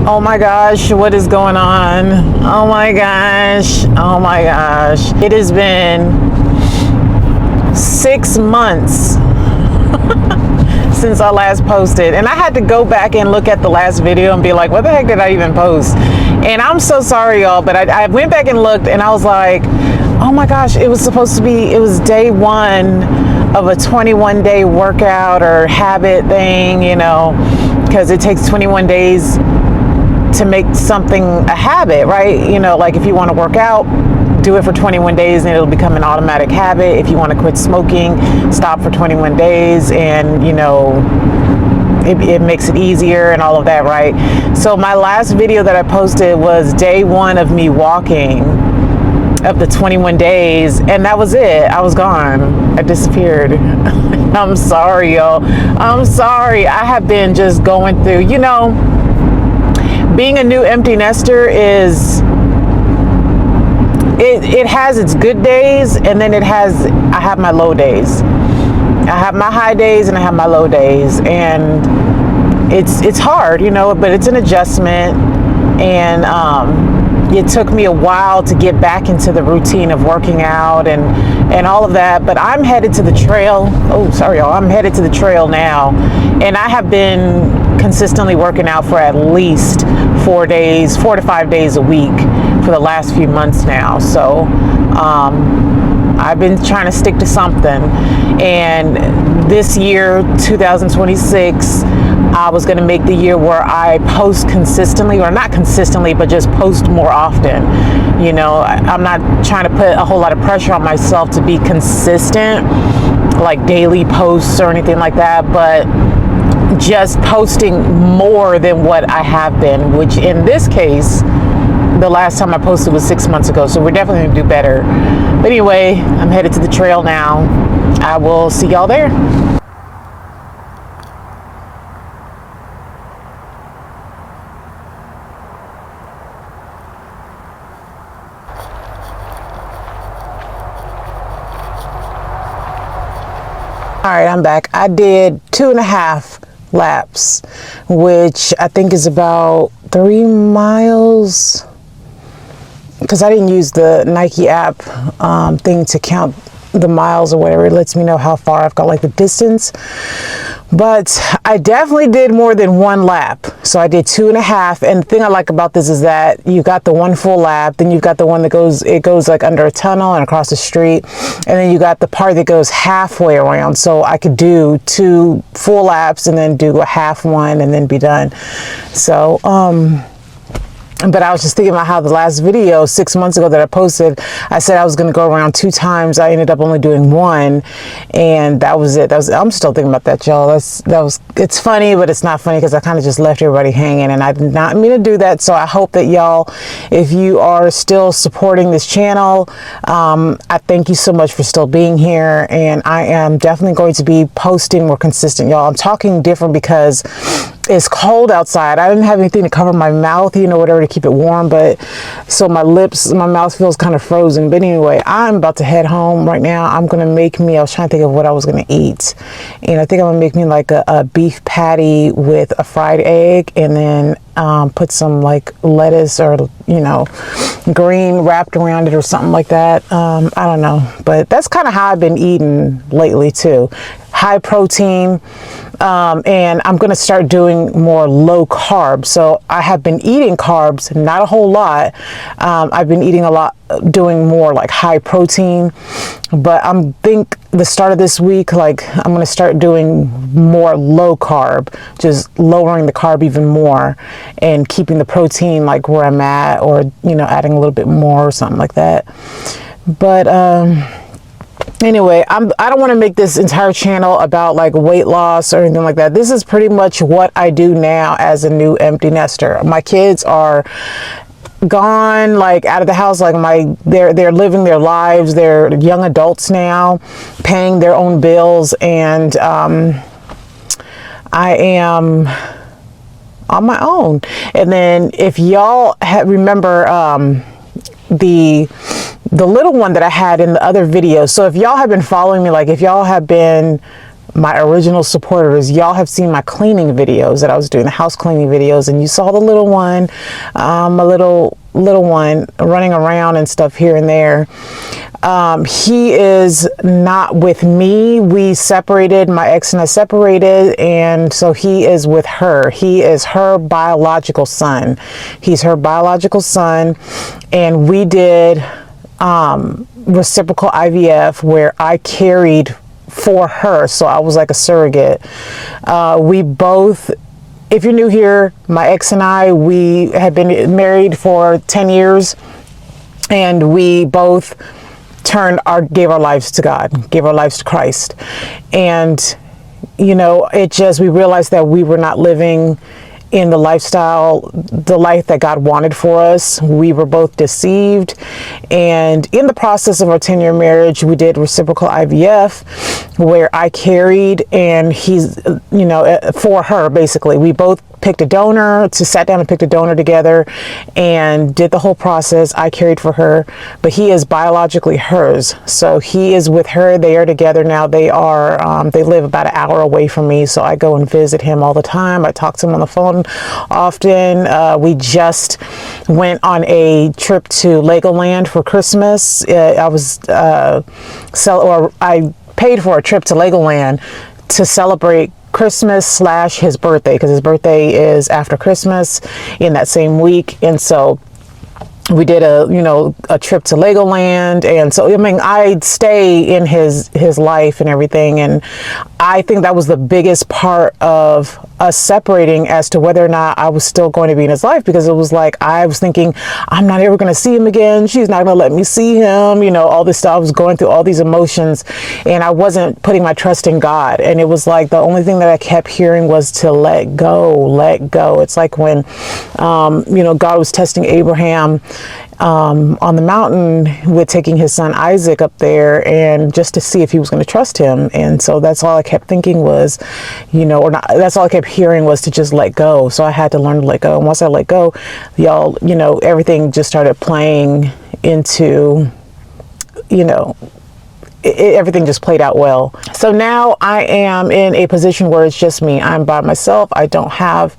Oh my gosh, what is going on? Oh my gosh. Oh my gosh. It has been 6 months since I last posted, and I had to go back and look at the last video and be like, what the heck did I even post? And I'm so sorry, y'all, but I went back and looked, and I was like, oh my gosh, it was day 1 of a 21-day workout or habit thing, you know, because it takes 21 days to make something a habit, right? You know, like if you want to work out, do it for 21 days and it'll become an automatic habit. If you want to quit smoking, stop for 21 days and, you know, it makes it easier and all of that, right? So my last video that I posted was day 1 of me walking of the 21 days, and that was it. I was gone. I disappeared. I'm sorry, y'all. I'm sorry. I have been just going through, you know, being a new empty nester is, it has its good days, and then I have my low days. I have my high days and I have my low days, and it's hard, you know, but it's an adjustment, and it took me a while to get back into the routine of working out and all of that, but I'm headed to the trail. Oh, sorry, y'all. I'm headed to the trail now, and I have been consistently working out for at least 4 to 5 days a week for the last few months now. So I've been trying to stick to something, and this year 2026 I was going to make the year where I post consistently, or not consistently, but just post more often. You know, I'm not trying to put a whole lot of pressure on myself to be consistent, like daily posts or anything like that, but just posting more than what I have been, which in this case, the last time I posted was 6 months ago, so we're definitely going to do better. But anyway, I'm headed to the trail now. I will see y'all there. All right, I'm back. I did 2.5 laps, which I think is about 3 miles, because I didn't use the Nike app thing to count the miles or whatever. It lets me know how far I've got, like the distance, but I definitely did more than 1 lap. So I did 2.5, and the thing I like about this is that you got the 1 full lap, then you've got the one that goes like under a tunnel and across the street, and then you got the part that goes halfway around. So I could do 2 full laps and then do a half one and then be done. So but I was just thinking about how the last video 6 months ago that I posted, I said I was going to go around 2 times. I ended up only doing 1, and that was it. I'm still thinking about that, y'all. It's funny, but it's not funny because I kind of just left everybody hanging, and I did not mean to do that. So I hope that y'all, if you are still supporting this channel, I thank you so much for still being here, and I am definitely going to be posting more consistent, y'all. I'm talking different because it's cold outside. I didn't have anything to cover my mouth, you know, whatever to keep it warm, but so my mouth feels kind of frozen. But anyway, I'm about to head home right now. I was trying to think of what I was going to eat, and I think I'm gonna make me like a beef patty with a fried egg, and then put some like lettuce or, you know, green wrapped around it or something like that. I don't know, but that's kind of how I've been eating lately too. High protein, and I'm going to start doing more low carb. So I have been eating carbs, not a whole lot. I've been eating a lot, doing more like high protein, but think the start of this week, like I'm going to start doing more low carb, just lowering the carb even more and keeping the protein like where I'm at, or, you know, adding a little bit more or something like that. But anyway, I don't want to make this entire channel about like weight loss or anything like that. This is pretty much what I do now as a new empty nester. My kids are gone, like out of the house, like they're living their lives. They're young adults now, paying their own bills, and I am on my own. And then if y'all remember the little one that I had in the other video. So if y'all have been following me, like if y'all have been my original supporters, y'all have seen my cleaning videos that I was doing, the house cleaning videos, and you saw the little one, a little one running around and stuff here and there. He is not with me. We separated, my ex and I separated, and so he is with her. He is her biological son. He's her biological son, and we did reciprocal IVF where I carried for her, so I was like a surrogate. We both, if you're new here, my ex and I, we had been married for 10 years, and we both gave our lives to God, gave our lives to Christ. And, you know, we realized that we were not living in the life that God wanted for us. We were both deceived. And in the process of our 10-year marriage, we did reciprocal IVF where I carried and he's, you know, for her, basically. We both sat down and picked a donor together and did the whole process. I carried for her, but he is biologically hers. So he is with her. They are together now. They live about an hour away from me. So I go and visit him all the time. I talk to him on the phone often. We just went on a trip to Legoland for Christmas. I paid for a trip to Legoland to celebrate Christmas / his birthday, because his birthday is after Christmas in that same week. And so we did a trip to Legoland. And so, I mean, I stay in his life and everything. And I think that was the biggest part of us separating as to whether or not I was still going to be in his life, because it was like, I was thinking, I'm not ever going to see him again. She's not going to let me see him, you know, all this stuff. I was going through all these emotions and I wasn't putting my trust in God. And it was like, the only thing that I kept hearing was to let go. It's like when, God was testing Abraham on the mountain with taking his son Isaac up there, and just to see if he was going to trust him. And so that's all I kept thinking was, that's all I kept hearing was to just let go. So I had to learn to let go. And once I let go, y'all, everything just started playing into, everything just played out well. So now I am in a position where it's just me. I'm by myself. I don't have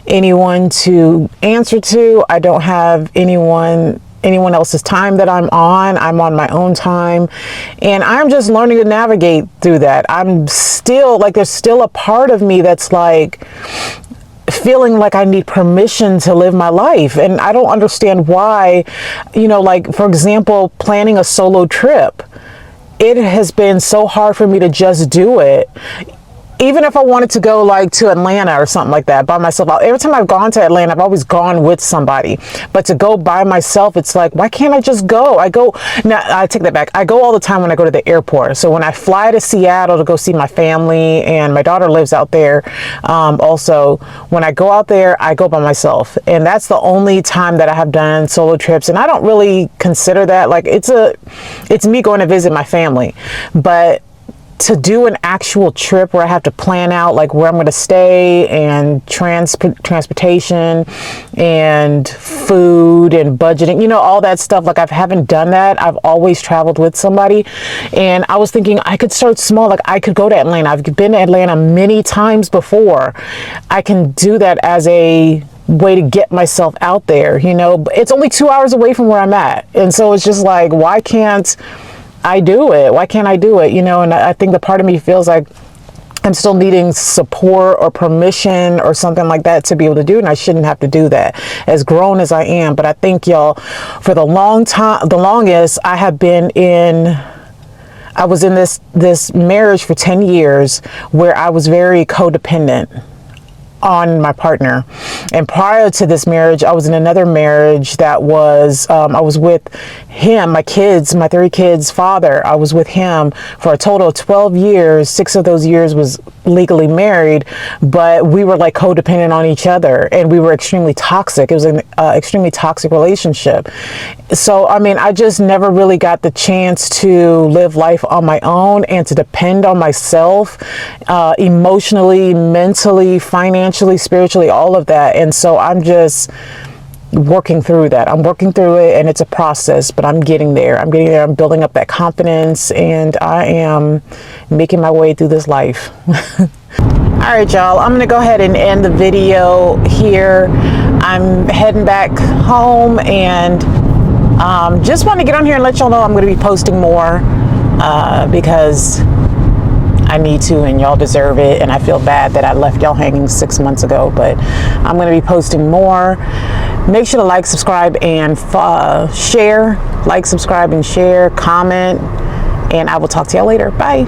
anyone to answer to. I don't have anyone else's time that I'm on my own time. And I'm just learning to navigate through that. I'm still like, there's still a part of me that's like feeling like I need permission to live my life. And I don't understand why, like, for example, planning a solo trip. It has been so hard for me to just do it. Even if I wanted to go like to Atlanta or something like that by myself. Every time I've gone to Atlanta, I've always gone with somebody. But to go by myself, it's like, why can't I just go? I take that back. I go all the time when I go to the airport. So when I fly to Seattle to go see my family, and my daughter lives out there, also, when I go out there, I go by myself. And that's the only time that I have done solo trips. And I don't really consider that like, it's me going to visit my family. But to do an actual trip where I have to plan out like where I'm going to stay and transportation and food and budgeting, all that stuff. Like, I haven't done that. I've always traveled with somebody, and I was thinking I could start small. Like, I could go to Atlanta. I've been to Atlanta many times before. I can do that as a way to get myself out there, but it's only 2 hours away from where I'm at. And so it's just like, why can't I do it? Why can't I do it? And I think the part of me feels like I'm still needing support or permission or something like that to be able to do it. And I shouldn't have to do that, as grown as I am. But I think, y'all, for the longest, I was in this marriage for 10 years where I was very codependent on my partner. And prior to this marriage, I was in another marriage that was, I was with him, my 3 kids' father. I was with him for a total of 12 years. 6 of those years was legally married, but we were like codependent on each other, and we were extremely toxic. It was an extremely toxic relationship. So, I mean, I just never really got the chance to live life on my own and to depend on myself, emotionally, mentally, financially, spiritually, all of that. And so I'm just working through that. I'm working through it, and it's a process, but I'm getting there. I'm getting there. I'm building up that confidence, and I am making my way through this life. All right, y'all, I'm gonna go ahead and end the video here. I'm heading back home, and just want to get on here and let y'all know I'm gonna be posting more because I need to, and y'all deserve it. And I feel bad that I left y'all hanging 6 months ago, but I'm going to be posting more. Make sure to like, subscribe, and share. Like, subscribe, and share, comment, and I will talk to y'all later. Bye.